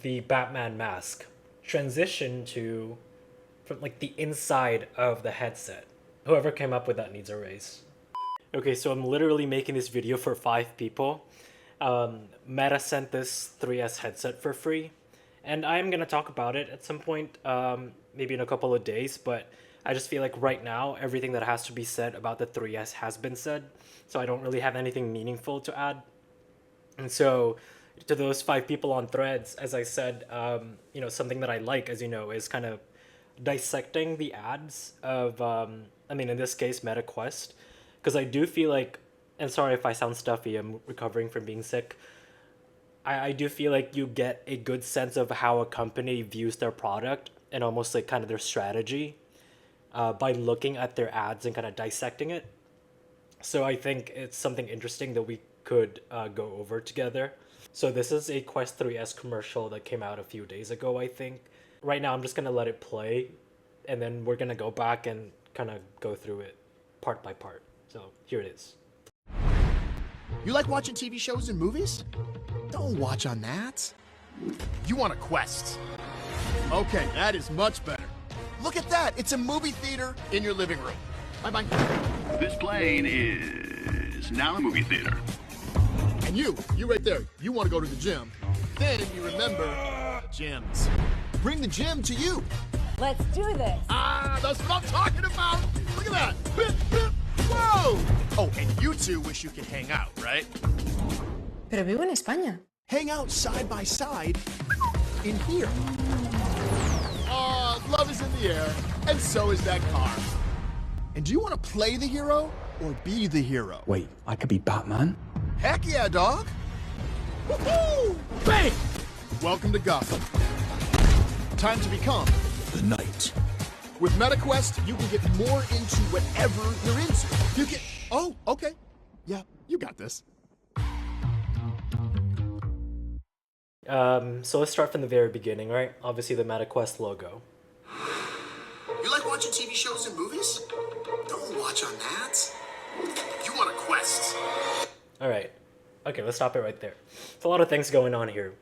the Batman mask transition to from like the inside of the headset. Whoever came up with that needs a raise. Okay, so I'm literally making this video for 5 people. Meta sent this 3S headset for free, and I'm gonna talk about it at some point, maybe in a couple of days, but I just feel like right now everything that has to be said about the 3S has been said, so I don't really have anything meaningful to add. And so, to those 5 people on Threads, as I said, something that I like, as you know, is kind of dissecting the ads of, in this case, MetaQuest, because I do feel like, and sorry if I sound stuffy, I'm recovering from being sick. I do feel like you get a good sense of how a company views their product and almost like kind of their strategy by looking at their ads and kind of dissecting it. So I think it's something interesting that we could go over together. So this is a Quest 3S commercial that came out a few days ago, I think. Right now I'm just gonna let it play, and then we're gonna go back and kind of go through it part by part. So here it is. You like watching TV shows and movies? Don't watch on that. You want a Quest. Okay, that is much better. Look at that, it's a movie theater in your living room. Bye-bye. This plane is now a movie theater. And you right there, you want to go to the gym. Then you remember gyms. Bring the gym to you. Let's do this. That's what I'm talking about. Look at that. Bip, bip. Whoa. Oh, and you two wish you could hang out, right? Pero vivo en España. Hang out side by side in here. Love is in the air, and so is that car. And do you want to play the hero or be the hero? Wait, I could be Batman? Heck yeah, dog. Woohoo! Bang! Welcome to Gotham. Time to become The Knight. With MetaQuest, you can get more into whatever you're into. You can... Oh, okay. Yeah, you got this. So let's start from the very beginning, right? Obviously the MetaQuest logo. You like watching TV shows and movies? Don't watch on that. You want a Quest. Alright. Okay, let's stop it right there. There's a lot of things going on here.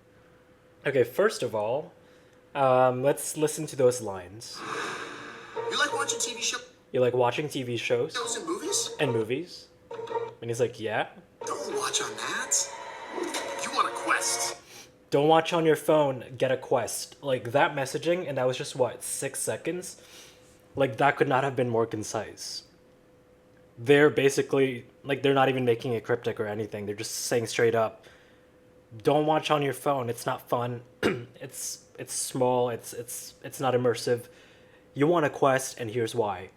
Okay, first of all, let's listen to those lines. You like watching TV shows? You like watching TV shows? And movies? And movies? And he's like, yeah. Don't watch on that. You want a Quest. Don't watch on your phone, get a Quest. Like, that messaging, and that was just, what, 6 seconds? Like, that could not have been more concise. They're basically, like, they're not even making it cryptic or anything. They're just saying straight up, don't watch on your phone. It's not fun. it's small. It's not immersive. You want a Quest, and here's why.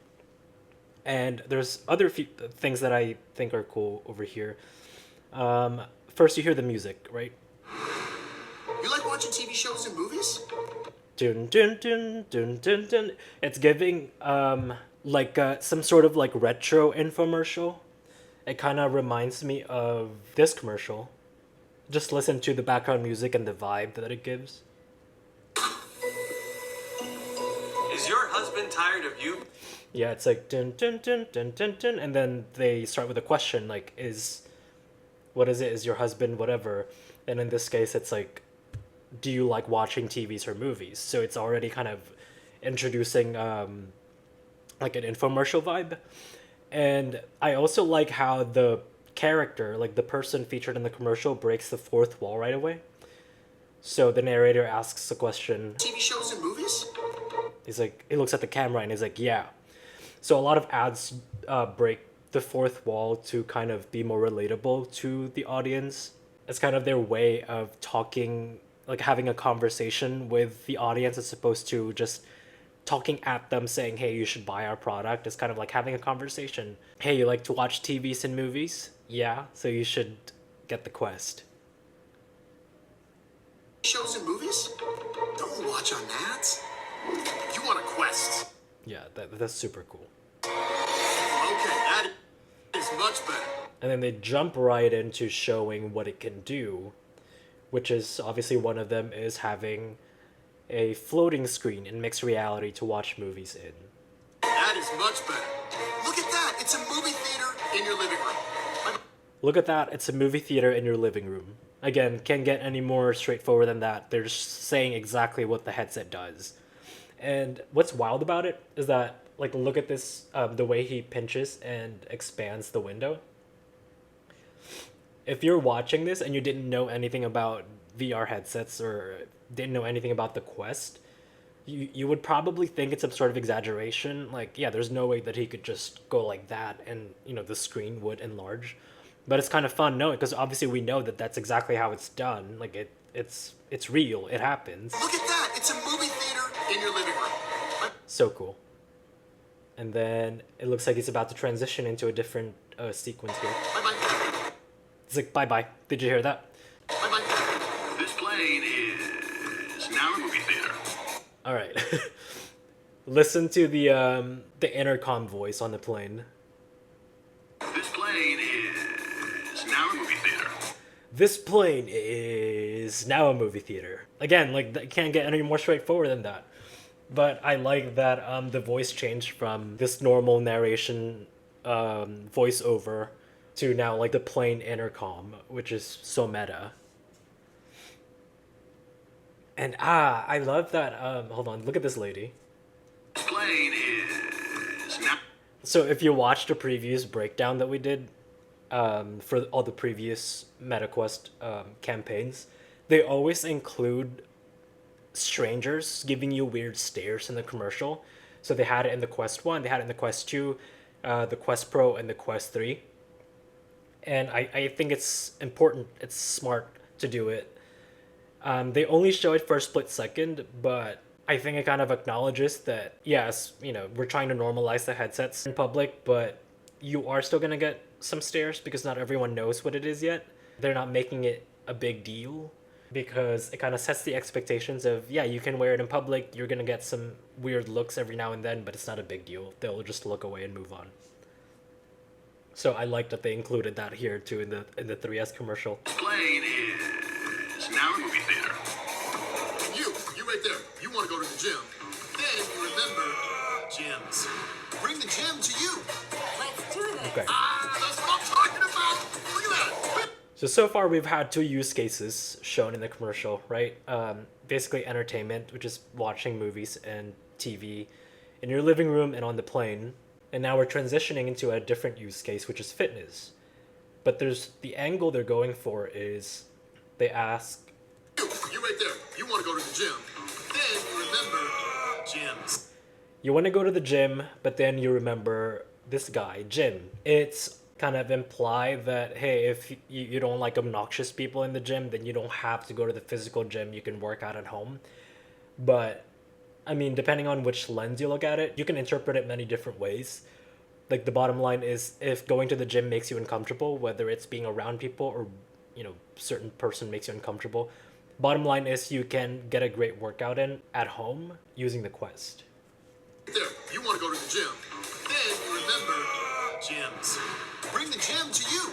And there's other things that I think are cool over here. First, you hear the music, right? You like watching TV shows and movies? Dun dun dun dun dun dun. It's giving some sort of like retro infomercial. It kind of reminds me of this commercial. Just listen to the background music and the vibe that it gives. Is your husband tired of you? Yeah, it's like dun dun dun dun dun dun, and then they start with a question like, what is it? Is your husband whatever? And in this case, it's like, do you like watching TVs or movies? So it's already kind of introducing like an infomercial vibe. And I also like how the character, like the person featured in the commercial, breaks the fourth wall right away. So the narrator asks a question. TV shows and movies? He's like, he looks at the camera and he's like, yeah. So a lot of ads break the fourth wall to kind of be more relatable to the audience. It's kind of their way of talking, like having a conversation with the audience as opposed to just talking at them saying, hey, you should buy our product. It's kind of like having a conversation. Hey, you like to watch TVs and movies? Yeah, so you should get the Quest. Shows and movies? Don't watch on that. You want a Quest. Yeah, that's super cool. Okay, that is much better. And then they jump right into showing what it can do, which is obviously one of them is having a floating screen in mixed reality to watch movies in. That is much better. Look at that. It's a movie theater in your living room. Look at that, it's a movie theater in your living room. Again, can't get any more straightforward than that. They're just saying exactly what the headset does. And what's wild about it is that, like, look at this, the way he pinches and expands the window. If you're watching this and you didn't know anything about VR headsets or didn't know anything about the Quest, you would probably think it's some sort of exaggeration. Like, yeah, there's no way that he could just go like that and, you know, the screen would enlarge. But it's kind of fun knowing, because obviously we know that that's exactly how it's done. Like, it's real. It happens. Look at that! It's a movie theater in your living room. So cool. And then it looks like he's about to transition into a different sequence here. Bye-bye. It's like, bye-bye. Did you hear that? Bye-bye. This plane is now a movie theater. All right. Listen to the intercom voice on the plane. This plane is now a movie theater. This plane is now a movie theater. Again, like, that can't get any more straightforward than that. But I like that the voice changed from this normal narration voiceover to now, like, the plane intercom, which is so meta. And I love that. Hold on, look at this lady. This plane is now. So if you watched the previous breakdown that we did for all the previous MetaQuest campaigns, they always include strangers giving you weird stares in the commercial. So they had it in the Quest 1, they had it in the Quest 2, the Quest Pro, and the Quest 3. And I think it's important, it's smart to do it. They only show it for a split second, but I think it kind of acknowledges that, yes, you know, we're trying to normalize the headsets in public, but you are still going to get some stares because not everyone knows what it is yet. They're not making it a big deal because it kind of sets the expectations of, yeah, you can wear it in public, you're going to get some weird looks every now and then, but it's not a big deal. They'll just look away and move on. So I like that they included that here too in the 3S commercial. This plane is now a movie theater. You right there. You want to go to the gym. Then you remember gyms. Bring the gym to you. Let's do this. Okay. That's what I'm talking about. Look at that. So far we've had two use cases shown in the commercial, right? Basically entertainment, which is watching movies and TV in your living room and on the plane. And now we're transitioning into a different use case, which is fitness. But there's the angle they're going for is they ask, You right there. You want to go to the gym. Then you remember gyms. you want to go to the gym, but then you remember this guy, Jim. It's kind of imply that, hey, if you don't like obnoxious people in the gym, then you don't have to go to the physical gym. You can work out at home. But I mean, depending on which lens you look at it, you can interpret it many different ways. Like, the bottom line is, if going to the gym makes you uncomfortable, whether it's being around people or, you know, certain person makes you uncomfortable, bottom line is you can get a great workout in at home using the Quest. There. You want to go to the gym. Then you remember gyms. Bring the gym to you.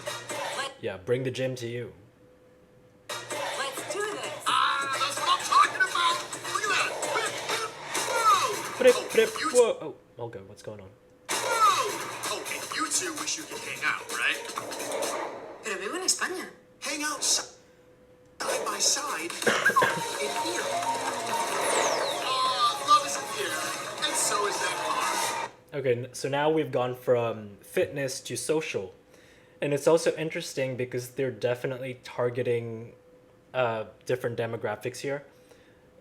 Yeah, bring the gym to you. Let's do this. That's what I'm talking about. Look at that. Whoa. Whoa. Oh, okay, what's going on? Whoa. Okay, you two wish you could hang out, right? Pero vivo en España. Hang out side by side in here. Love is in here, and so is that car. Okay, so now we've gone from fitness to social. And it's also interesting because they're definitely targeting different demographics here.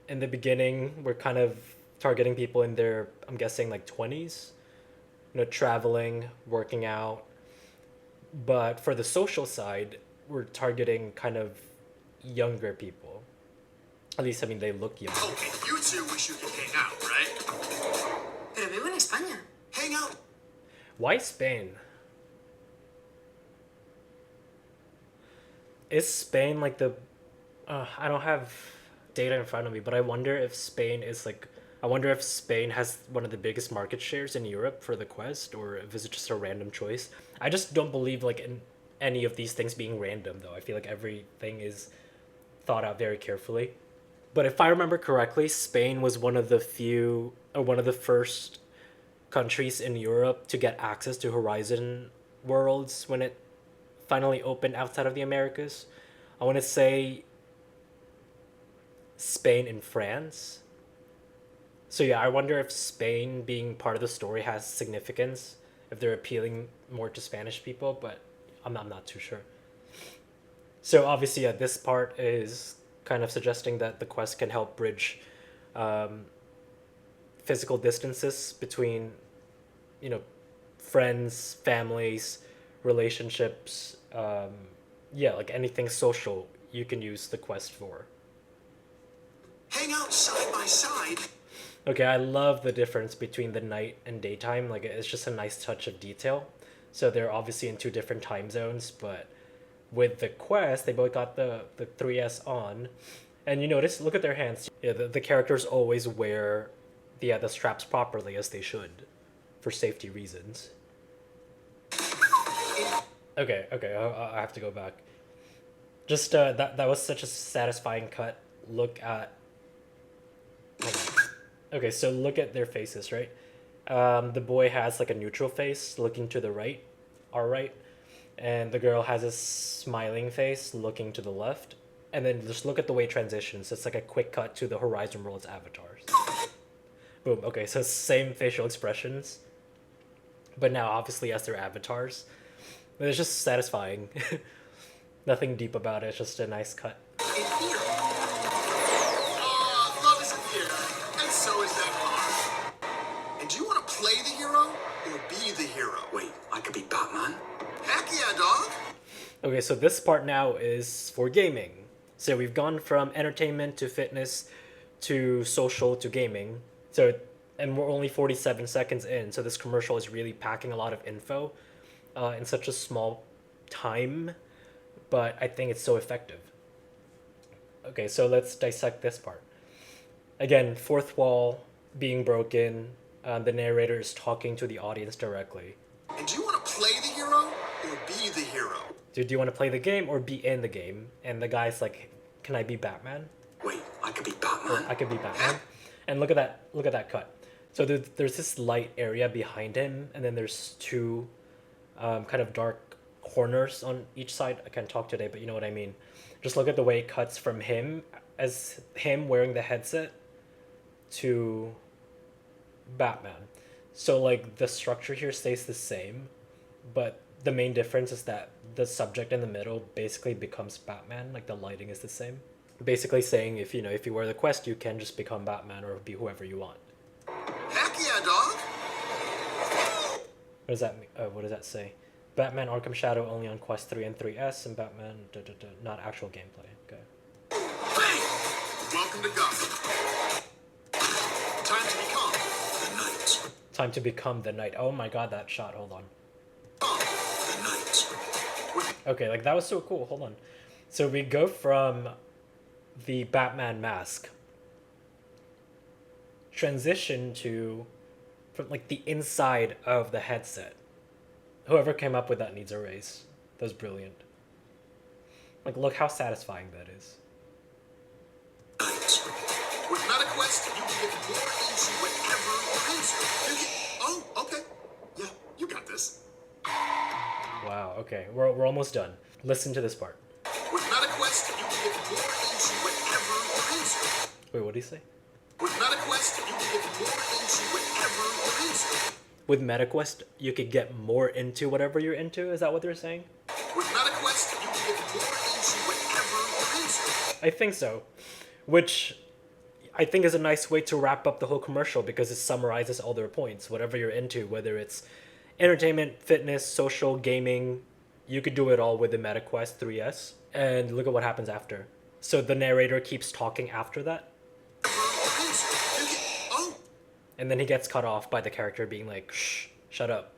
In the beginning, we're kind of targeting people in their, I'm guessing, like 20s, you know, traveling, working out. But for the social side, we're targeting kind of younger people. At least, I mean, they look young. Okay, you two wish you could hang out, right? Pero vivo en España. Hang out. Why Spain? Is Spain like the... I don't have data in front of me, but I wonder if Spain is like... I wonder if Spain has one of the biggest market shares in Europe for the Quest, or if it's just a random choice. I just don't believe like in any of these things being random, though. I feel like everything is thought out very carefully. But if I remember correctly, Spain was one of the few, or one of the first countries in Europe to get access to Horizon Worlds when it finally opened outside of the Americas. I want to say Spain and France. So yeah, I wonder if Spain being part of the story has significance, if they're appealing more to Spanish people, but I'm not too sure. So obviously, yeah, this part is kind of suggesting that the quest can help bridge physical distances between, you know, friends, families, relationships, yeah, like anything social you can use the quest for. Hang out side by side. Okay, I love the difference between the night and daytime. Like, it's just a nice touch of detail. So they're obviously in two different time zones, but with the quest, they both got the 3S on. And you notice, look at their hands. Yeah, the characters always wear the straps properly, as they should, for safety reasons. Okay, I have to go back. Just, that was such a satisfying cut. Look at... Hold on. Okay, so look at their faces, right? The boy has like a neutral face looking to the right, our right, and the girl has a smiling face looking to the left. And then just look at the way it transitions. It's like a quick cut to the Horizon World's avatars. Boom. Okay, so same facial expressions, but now obviously as their avatars. But it's just satisfying. Nothing deep about it. It's just a nice cut. Love is in the air, and so is that heart. And do you want to play the hero or be the hero? Wait, I could be Batman? Heck yeah, dog. Okay, so this part now is for gaming. So we've gone from entertainment to fitness to social to gaming. So, and we're only 47 seconds in, so this commercial is really packing a lot of info in such a small time, but I think it's so effective. Okay, so let's dissect this part. Again, fourth wall being broken, the narrator is talking to the audience directly. And do you want to play the hero or be the hero? Dude, do you want to play the game or be in the game? And the guy's like, can I be Batman? Wait, I could be Batman? I could be Batman. And look at that cut. So there's this light area behind him, and then there's two kind of dark corners on each side. I can't talk today, but you know what I mean. Just look at the way it cuts from him, as him wearing the headset, to Batman. So like the structure here stays the same, but the main difference is that the subject in the middle basically becomes Batman. Like the lighting is the same. Basically saying if you wear the quest, you can just become Batman or be whoever you want. Heck yeah, dog. What does that mean? What does that say? Batman Arkham Shadow only on Quest 3 and 3S, and Batman not actual gameplay. Okay. Bang! Welcome to Gotham. Time to become the knight. Time to become the knight. Oh my god, that shot. Hold on. The knight. Okay, like that was so cool. Hold on. So we go from the Batman mask, transition to from like the inside of the headset. Whoever came up with that needs a raise. That was brilliant. Like, look how satisfying that is. With MetaQuest, you can get more into whatever you're into. You can... Oh, okay. Yeah, you got this. Wow. Okay, we're almost done. Listen to this part. With MetaQuest, you can get more into whatever you're into. Wait, what did he say? With MetaQuest, you can get more into whatever you're into. With MetaQuest, you could get more into whatever you're into. Is that what they're saying? With MetaQuest, you can get more into whatever you're into. I think so. Which I think is a nice way to wrap up the whole commercial because it summarizes all their points. Whatever you're into, whether it's entertainment, fitness, social, gaming, you could do it all with the MetaQuest 3S. And look at what happens after. So the narrator keeps talking after that. And then he gets cut off by the character being like, shh, shut up.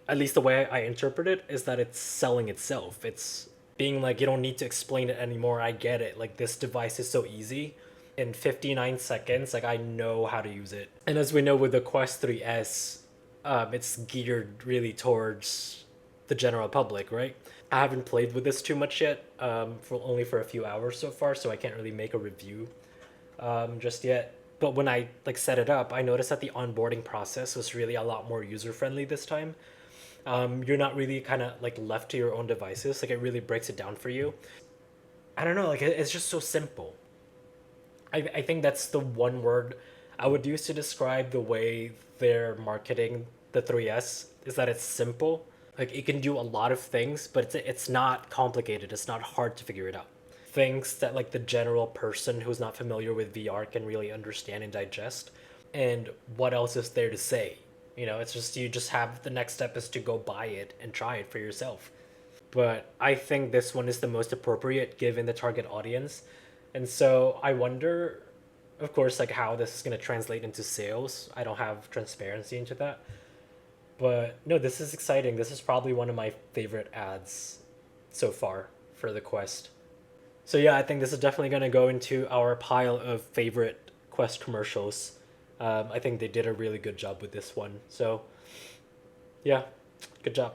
At least the way I interpret it is that it's selling itself. It's being like, you don't need to explain it anymore. I get it. Like, this device is so easy. In 59 seconds, like, I know how to use it. And as we know with the Quest 3S, it's geared really towards the general public, right? I haven't played with this too much yet, only for a few hours so far, so I can't really make a review just yet. But when I set it up, I noticed that the onboarding process was really a lot more user-friendly this time. You're not really kind of like left to your own devices. Like it really breaks it down for you. I don't know, like it's just so simple. I think that's the one word I would use to describe the way they're marketing the 3S is that it's simple. Like it can do a lot of things, but it's not complicated. It's not hard to figure it out. Things that like the general person who's not familiar with VR can really understand and digest. And what else is there to say? You know, it's just you just have the next step is to go buy it and try it for yourself. But I think this one is the most appropriate given the target audience. And so I wonder, of course, like how this is going to translate into sales. I don't have transparency into that. But no, this is exciting. This is probably one of my favorite ads so far for the Quest. So yeah, I think this is definitely going to go into our pile of favorite Quest commercials. I think they did a really good job with this one. So yeah, good job.